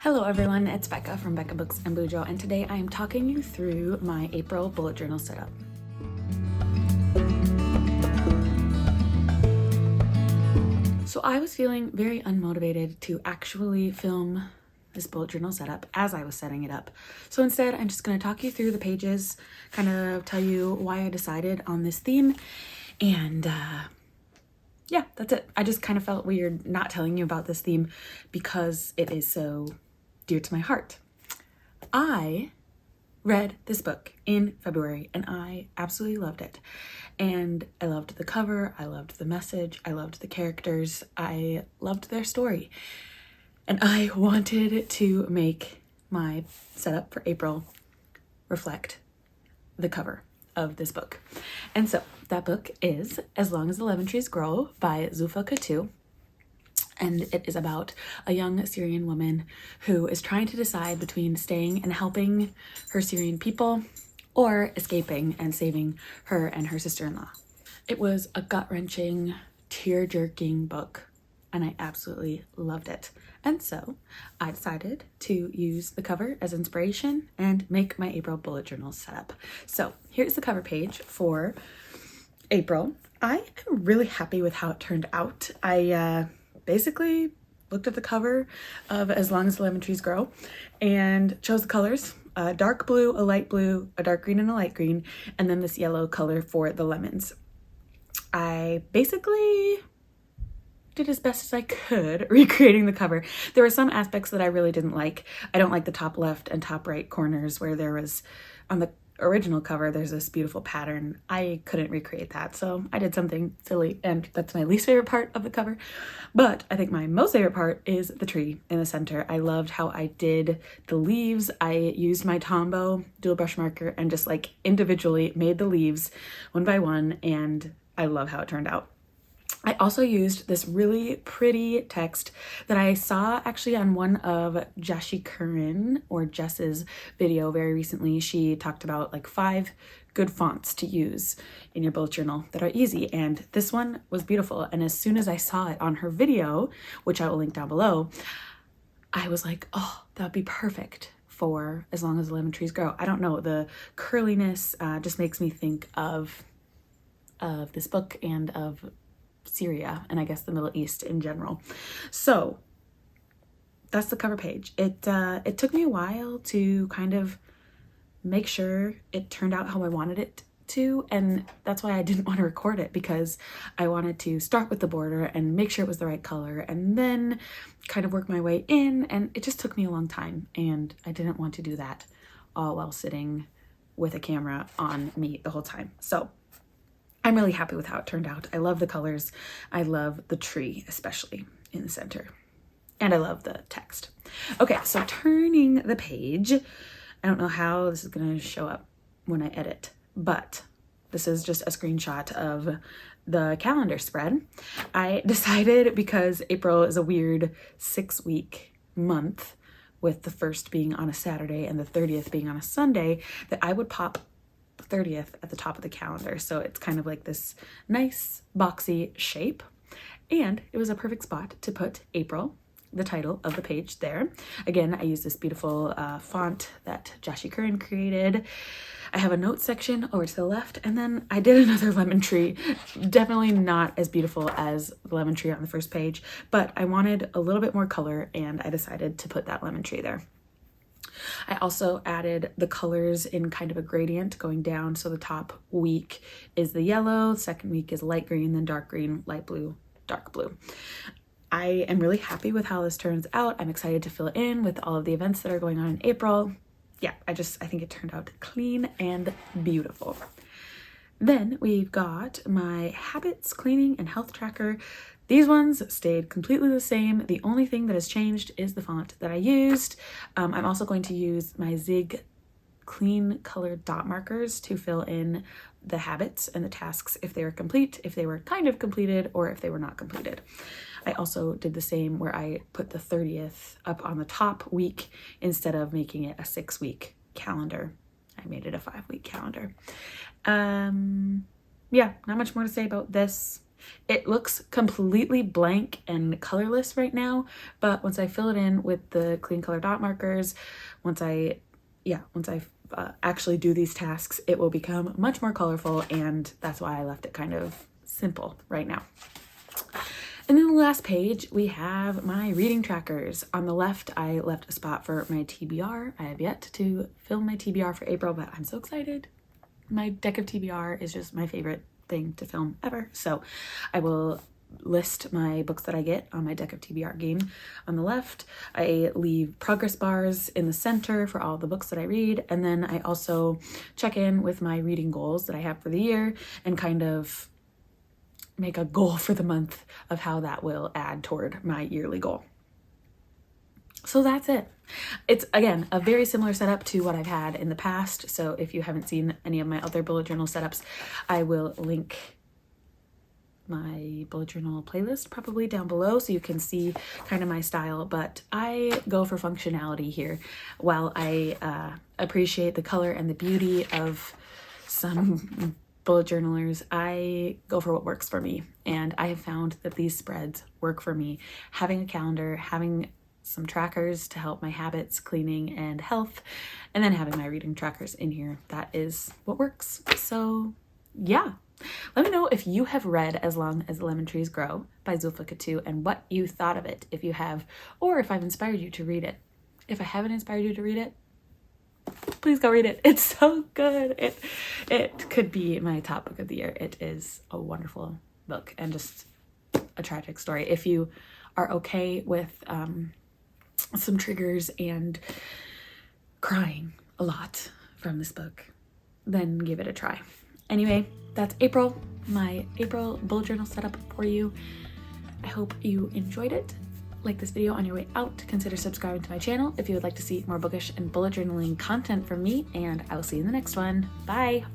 Hello everyone, it's Becca from Becca Books and Bujo, and today I am talking you through my April bullet journal setup. So I was feeling very unmotivated to actually film this bullet journal setup as I was setting it up. So instead, I'm just going to talk you through the pages, kind of tell you why I decided on this theme, and yeah, that's it. I just kind of felt weird not telling you about this theme because it is so dear to my heart. I read this book in February and I absolutely loved it. And I loved the cover, I loved the message, I loved the characters, I loved their story. And I wanted to make my setup for April reflect the cover of this book. And so that book is As Long as the Lemon Trees Grow by Zulfa Katu. And it is about a young Syrian woman who is trying to decide between staying and helping her Syrian people or escaping and saving her and her sister-in-law. It was a gut-wrenching, tear-jerking book, and I absolutely loved it. And so I decided to use the cover as inspiration and make my April bullet journal setup. So here's the cover page for April. I am really happy with how it turned out. I basically looked at the cover of As Long as the Lemon Trees Grow and chose the colors, a dark blue, a light blue, a dark green, and a light green, and then this yellow color for the lemons. I basically did as best as I could recreating the cover. There were some aspects that I really didn't like. I don't like the top left and top right corners where there was, on the original cover, there's this beautiful pattern. I couldn't recreate that, so I did something silly, and that's my least favorite part of the cover. But I think my most favorite part is the tree in the center. I loved how I did the leaves. I used my Tombow dual brush marker and just like individually made the leaves one by one, and I love how it turned out. I also used this really pretty text that I saw actually on one of Jashi Curran or Jess's video very recently. She talked about like 5 good fonts to use in your bullet journal that are easy, and this one was beautiful. And as soon as I saw it on her video, which I will link down below, I was like, oh, that would be perfect for As Long as the Lemon Trees Grow. I don't know, the curliness just makes me think of this book and of Syria and I guess the Middle East in general. So that's the cover page. It took me a while to kind of make sure it turned out how I wanted it to, and that's why I didn't want to record it, because I wanted to start with the border and make sure it was the right color and then kind of work my way in, and it just took me a long time, and I didn't want to do that all while sitting with a camera on me the whole time. So I'm really happy with how it turned out. I love the colors. I love the tree, especially in the center. And I love the text. Okay, so turning the page, I don't know how this is gonna show up when I edit, but this is just a screenshot of the calendar spread. I decided, because April is a weird 6-week month, with the 1st being on a Saturday and the 30th being on a Sunday, that I would pop 30th at the top of the calendar. So it's kind of like this nice boxy shape, and it was a perfect spot to put April, the title of the page, there. Again, I use this beautiful font that Jashi Curran created. I have a note section over to the left, and then I did another lemon tree. Definitely not as beautiful as the lemon tree on the first page, but I wanted a little bit more color, and I decided to put that lemon tree there. I also added the colors in kind of a gradient going down. So the top week is the yellow, second week is light green, then dark green, light blue, dark blue. I am really happy with how this turns out. I'm excited to fill in with all of the events that are going on in April. Yeah, I think it turned out clean and beautiful. Then we've got my habits, cleaning, and health tracker. These ones stayed completely the same. The only thing that has changed is the font that I used. I'm also going to use my Zig clean colored dot markers to fill in the habits and the tasks if they were complete, if they were kind of completed, or if they were not completed. I also did the same where I put the 30th up on the top week instead of making it a 6-week calendar. I made it a 5-week calendar. Yeah, not much more to say about this. It looks completely blank and colorless right now, but once I fill it in with the clean color dot markers, once I actually do these tasks, it will become much more colorful, and that's why I left it kind of simple right now. And then the last page, we have my reading trackers. On the left, I left a spot for my TBR. I have yet to film my TBR for April, but I'm so excited. My deck of TBR is just my favorite thing to film ever. So I will list my books that I get on my deck of TBR game on the left. I leave progress bars in the center for all the books that I read. And then I also check in with my reading goals that I have for the year and kind of make a goal for the month of how that will add toward my yearly goal. So that's it. It's, again, a very similar setup to what I've had in the past. So if you haven't seen any of my other bullet journal setups, I will link my bullet journal playlist probably down below so you can see kind of my style. But I go for functionality here. While I appreciate the color and the beauty of some bullet journalers, I go for what works for me. And I have found that these spreads work for me. Having a calendar, having some trackers to help my habits, cleaning, and health, and then having my reading trackers in here, that is what works. So yeah, let me know if you have read As Long as the Lemon Trees Grow by Zulfa Katu and what you thought of it, if you have, or if I've inspired you to read it. If I haven't inspired you to read it, please go read it. It's so good. It could be my top book of the year. It is a wonderful book and just a tragic story. If you are okay with some triggers and crying a lot from this book, then give it a try. Anyway, that's April, my April bullet journal setup for you. I hope you enjoyed it. Like this video on your way out. Consider subscribing to my channel if you would like to see more bookish and bullet journaling content from me, and I will see you in the next one. Bye!